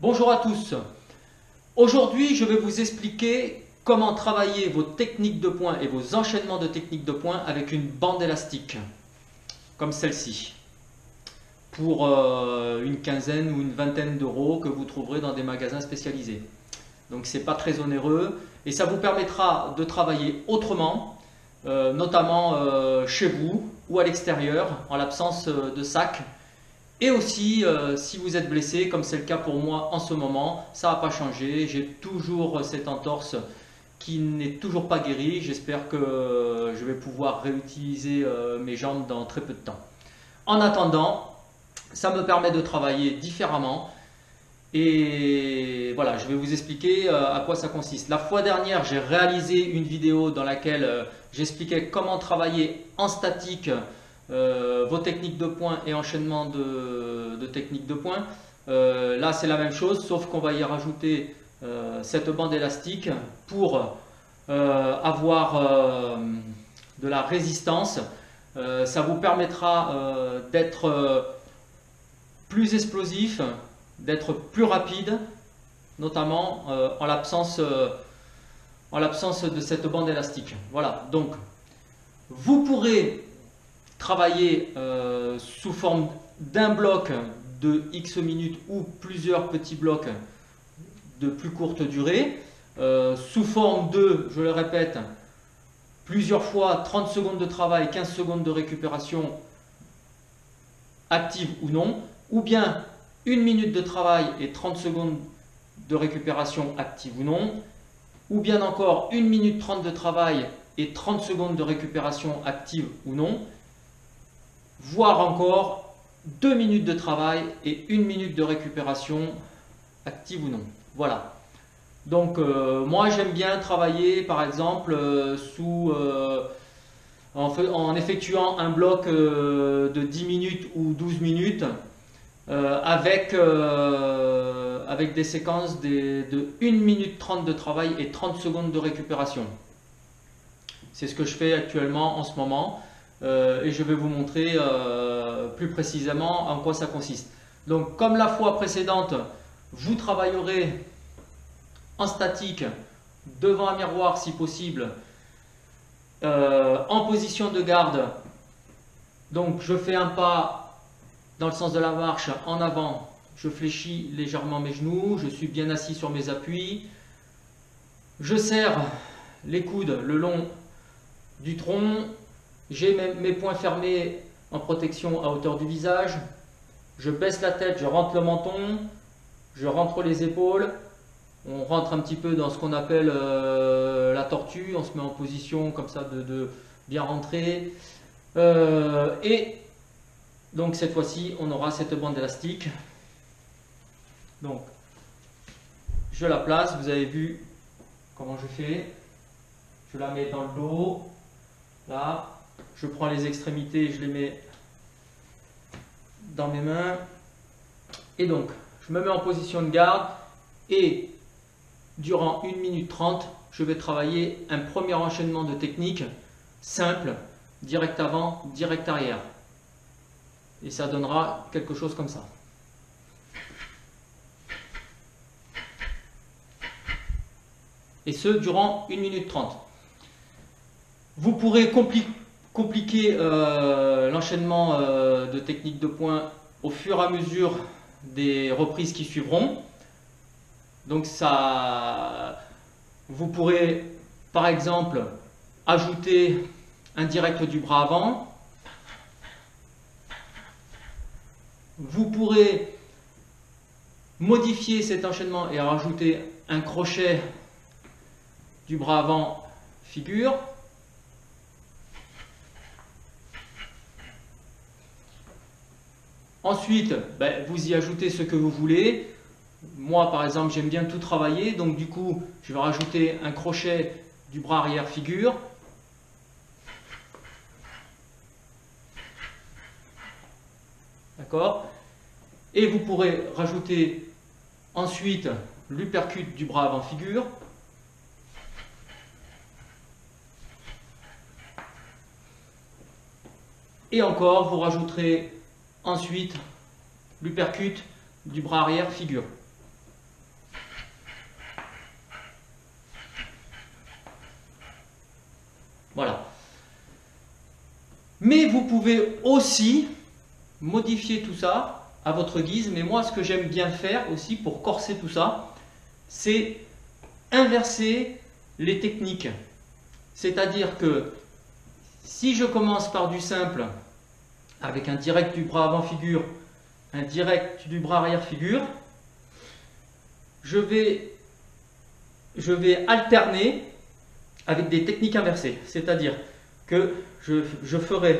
Bonjour à tous. Aujourd'hui, je vais vous expliquer comment travailler vos techniques de points et vos enchaînements de techniques de points avec une bande élastique, comme celle-ci, pour une quinzaine ou une vingtaine d'euros que vous trouverez dans des magasins spécialisés. Donc c'est pas très onéreux et ça vous permettra de travailler autrement, notamment chez vous ou à l'extérieur, en l'absence de sac. Et aussi, si vous êtes blessé, comme c'est le cas pour moi en ce moment, ça n'a pas changé. J'ai toujours cette entorse qui n'est toujours pas guérie. J'espère que je vais pouvoir réutiliser mes jambes dans très peu de temps. En attendant, ça me permet de travailler différemment. Et voilà, je vais vous expliquer à quoi ça consiste. La fois dernière, j'ai réalisé une vidéo dans laquelle j'expliquais comment travailler en statique vos techniques de points et enchaînement de techniques de points. Là, c'est la même chose, sauf qu'on va y rajouter cette bande élastique pour avoir de la résistance. Ça vous permettra d'être plus explosif, d'être plus rapide, notamment en l'absence de cette bande élastique. Voilà, donc vous pourrez travailler sous forme d'un bloc de X minutes ou plusieurs petits blocs de plus courte durée, sous forme de, je le répète, plusieurs fois 30 secondes de travail, 15 secondes de récupération active ou non, ou bien 1 minute de travail et 30 secondes de récupération active ou non, ou bien encore 1 minute 30 de travail et 30 secondes de récupération active ou non, voire encore 2 minutes de travail et 1 minute de récupération active ou non. Voilà. Donc moi j'aime bien travailler par exemple en effectuant un bloc de 10 minutes ou 12 minutes avec des séquences de 1 minute 30 de travail et 30 secondes de récupération. C'est ce que je fais actuellement en ce moment. Et je vais vous montrer plus précisément en quoi ça consiste. Donc comme la fois précédente, vous travaillerez en statique devant un miroir si possible, en position de garde. Donc je fais un pas dans le sens de la marche en avant, je fléchis légèrement mes genoux, je suis bien assis sur mes appuis, je serre les coudes le long du tronc. J'ai mes poings fermés en protection à hauteur du visage. Je baisse la tête, je rentre le menton, je rentre les épaules. On rentre un petit peu dans ce qu'on appelle la tortue. On se met en position comme ça de bien rentrer. Et donc cette fois-ci, on aura cette bande élastique. Donc, je la place. Vous avez vu comment je fais. Je la mets dans le dos. Là. Je prends les extrémités, je les mets dans mes mains. Et donc, je me mets en position de garde. Et durant 1 minute 30, je vais travailler un premier enchaînement de techniques simple, direct avant, direct arrière. Et ça donnera quelque chose comme ça. Et ce, durant 1 minute 30. Vous pourrez compliquer l'enchaînement de techniques de points au fur et à mesure des reprises qui suivront. Donc ça, vous pourrez par exemple ajouter un direct du bras avant. Vous pourrez modifier cet enchaînement et rajouter un crochet du bras avant figure. Ensuite, vous y ajoutez ce que vous voulez. Moi, par exemple, j'aime bien tout travailler. Donc, du coup, je vais rajouter un crochet du bras arrière figure. D'accord? Et vous pourrez rajouter ensuite l'uppercut du bras avant figure. Et encore, vous rajouterez ensuite l'uppercut du bras arrière figure. Voilà. Mais vous pouvez aussi modifier tout ça à votre guise. Mais moi, ce que j'aime bien faire aussi pour corser tout ça, c'est inverser les techniques. C'est-à-dire que si je commence par du simple, avec un direct du bras avant figure, un direct du bras arrière figure, je vais alterner avec des techniques inversées. C'est-à-dire que je ferai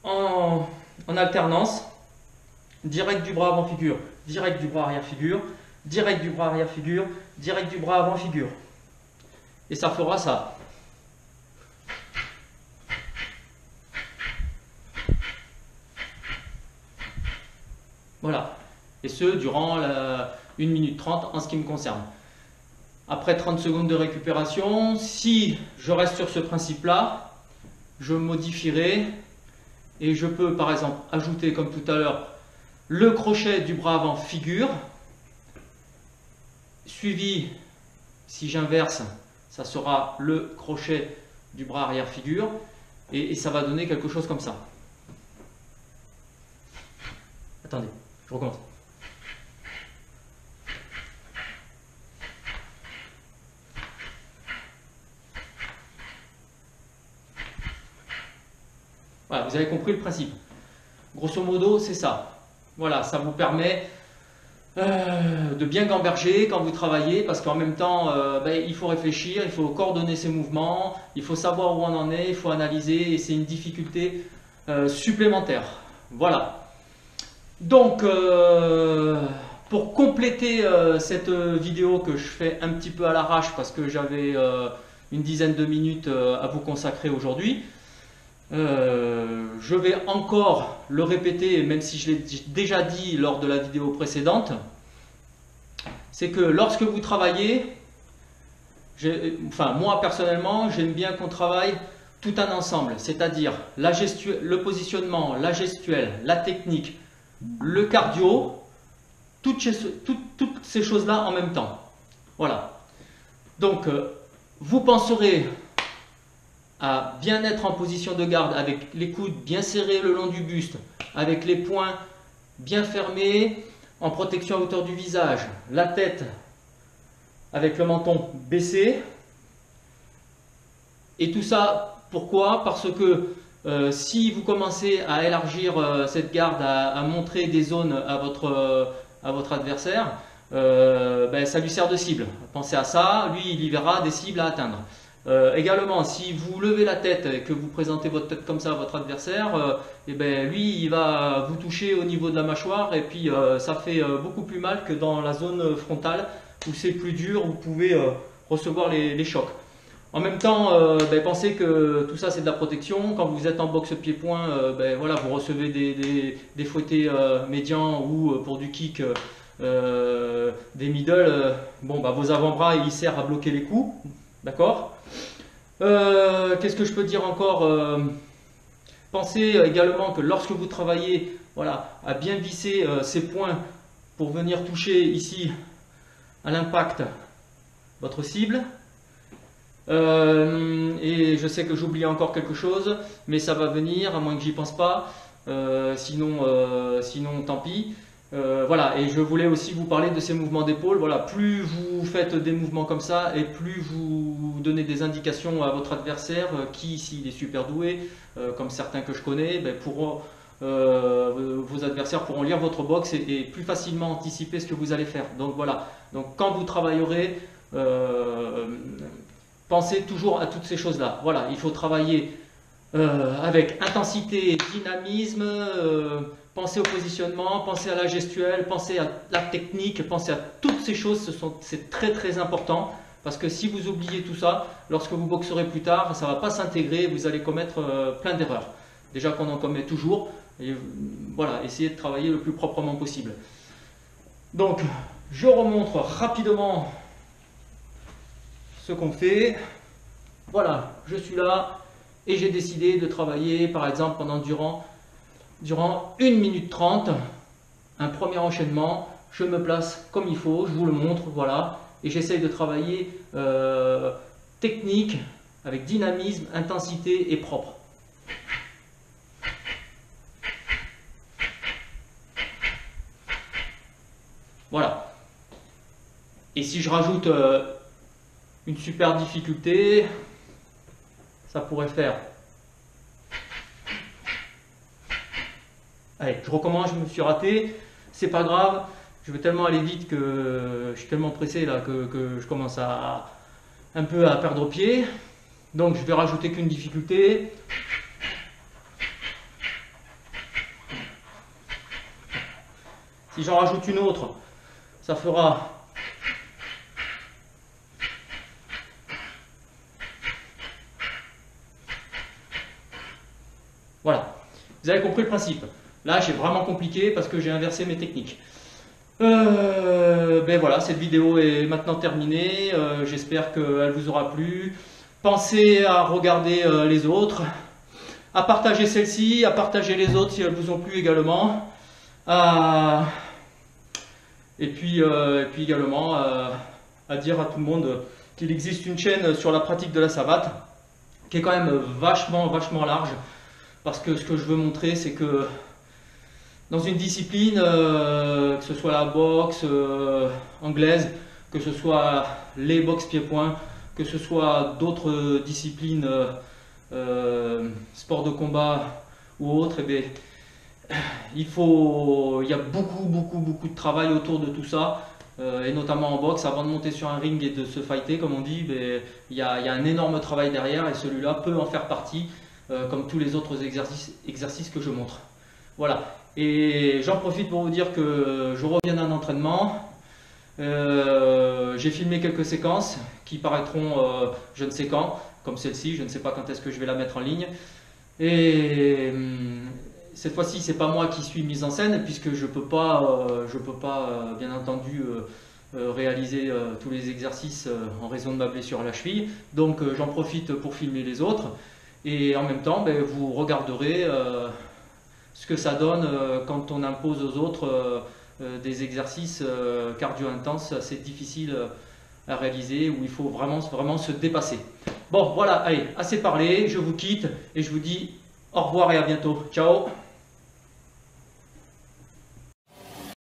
en alternance direct du bras avant figure, direct du bras arrière figure, direct du bras arrière figure, direct du bras avant figure. Et ça fera ça. Voilà. Et ce, durant 1 minute 30 en ce qui me concerne. Après 30 secondes de récupération, si je reste sur ce principe-là, je modifierai et je peux par exemple ajouter comme tout à l'heure le crochet du bras avant figure, suivi, si j'inverse, ça sera le crochet du bras arrière figure et ça va donner quelque chose comme ça. Attendez, je recommence. Voilà, vous avez compris le principe. Grosso modo, c'est ça. Voilà, ça vous permet de bien gamberger quand vous travaillez, parce qu'en même temps, il faut réfléchir, il faut coordonner ses mouvements, il faut savoir où on en est, il faut analyser, et c'est une difficulté supplémentaire. Voilà. Donc, pour compléter cette vidéo que je fais un petit peu à l'arrache, parce que j'avais une dizaine de minutes à vous consacrer aujourd'hui, je vais encore le répéter, même si je l'ai déjà dit lors de la vidéo précédente, c'est que lorsque vous travaillez, moi personnellement, j'aime bien qu'on travaille tout un ensemble, c'est-à-dire le positionnement, la gestuelle, la technique, le cardio, toutes ces choses-là en même temps. Voilà. Donc, vous penserez à bien être en position de garde avec les coudes bien serrés le long du buste, avec les poings bien fermés, en protection à hauteur du visage, la tête avec le menton baissé. Et tout ça, pourquoi? Parce que si vous commencez à élargir cette garde, à montrer des zones à votre adversaire, ça lui sert de cible. Pensez à ça, lui il y verra des cibles à atteindre. Également, si vous levez la tête et que vous présentez votre tête comme ça à votre adversaire, lui il va vous toucher au niveau de la mâchoire et puis ça fait beaucoup plus mal que dans la zone frontale où c'est plus dur, vous pouvez recevoir les chocs. En même temps, pensez que tout ça c'est de la protection. Quand vous êtes en boxe pied-point, voilà, vous recevez des fouettés médians ou pour du kick des middle, vos avant-bras ils servent à bloquer les coups. D'accord. Qu'est-ce que je peux dire encore? Pensez également que lorsque vous travaillez, voilà, à bien visser ces points pour venir toucher ici à l'impact votre cible. Et je sais que j'oublie encore quelque chose, mais ça va venir, à moins que j'y pense pas. Sinon, tant pis. Voilà, et je voulais aussi vous parler de ces mouvements d'épaule. Voilà, plus vous faites des mouvements comme ça et plus vous donnez des indications à votre adversaire qui, s'il est super doué, comme certains que je connais, vos adversaires pourront lire votre boxe et plus facilement anticiper ce que vous allez faire. Donc voilà, donc quand vous travaillerez, pensez toujours à toutes ces choses-là. Voilà, il faut travailler avec intensité, dynamisme, pensez au positionnement, pensez à la gestuelle, pensez à la technique, pensez à toutes ces choses, c'est très très important parce que si vous oubliez tout ça, lorsque vous boxerez plus tard, ça ne va pas s'intégrer, vous allez commettre plein d'erreurs. Déjà qu'on en commet toujours, et voilà, essayez de travailler le plus proprement possible. Donc, je remontre rapidement ce qu'on fait. Voilà, je suis là et j'ai décidé de travailler par exemple durant 1 minute 30, un premier enchaînement, je me place comme il faut, je vous le montre, voilà, et j'essaye de travailler technique, avec dynamisme, intensité et propre. Voilà. Et si je rajoute une super difficulté, ça pourrait faire... Allez, je recommence, je me suis raté, c'est pas grave, je vais tellement aller vite que je suis tellement pressé là que je commence un peu à perdre pied. Donc je vais rajouter qu'une difficulté. Si j'en rajoute une autre, ça fera... Voilà, vous avez compris le principe. Là, j'ai vraiment compliqué parce que j'ai inversé mes techniques. Ben voilà, cette vidéo est maintenant terminée. J'espère qu'elle vous aura plu. Pensez à regarder les autres, à partager celle-ci, à partager les autres si elles vous ont plu également. Et puis également à dire à tout le monde qu'il existe une chaîne sur la pratique de la savate qui est quand même vachement large. Parce que ce que je veux montrer, c'est que dans une discipline, que ce soit la boxe anglaise, que ce soit les boxe pieds-poings, que ce soit d'autres disciplines, sport de combat ou autres, eh bien, il y a beaucoup de travail autour de tout ça, et notamment en boxe, avant de monter sur un ring et de se fighter, comme on dit, il y a un énorme travail derrière, et celui-là peut en faire partie, comme tous les autres exercices que je montre. Voilà, et j'en profite pour vous dire que je reviens d'un entraînement. J'ai filmé quelques séquences qui paraîtront je ne sais quand, comme celle-ci, je ne sais pas quand est-ce que je vais la mettre en ligne. Et cette fois-ci, c'est pas moi qui suis mise en scène, puisque je peux pas bien entendu réaliser tous les exercices en raison de ma blessure à la cheville. Donc j'en profite pour filmer les autres. Et en même temps, vous regarderez ce que ça donne quand on impose aux autres des exercices cardio intenses assez difficiles à réaliser, où il faut vraiment se dépasser. Bon, voilà, allez, assez parlé, je vous quitte et je vous dis au revoir et à bientôt. Ciao!